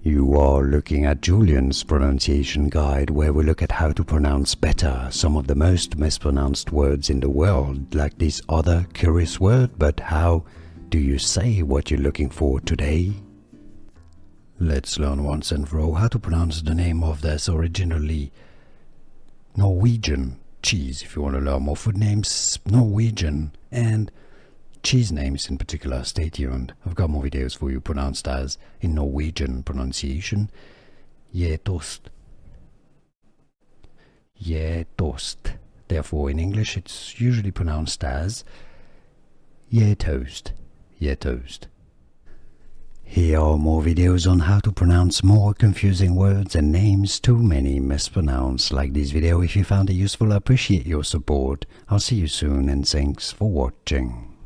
You are looking at Julian's pronunciation guide, where we look at how to pronounce better some of the most mispronounced words in the world, like this other curious word. But how do you say what you're looking for today? Let's learn once and for all how to pronounce the name of this originally Norwegian cheese. If you want to learn more food names, Norwegian, and cheese names in particular, stay tuned. I've got more videos for you pronounced as in Norwegian pronunciation. Gjetost. Gjetost. Therefore in English it's usually pronounced as Gjetost. Gjetost. Here are more videos on how to pronounce more confusing words and names too many mispronounced. Like this video if you found it useful. I appreciate your support. I'll see you soon and thanks for watching.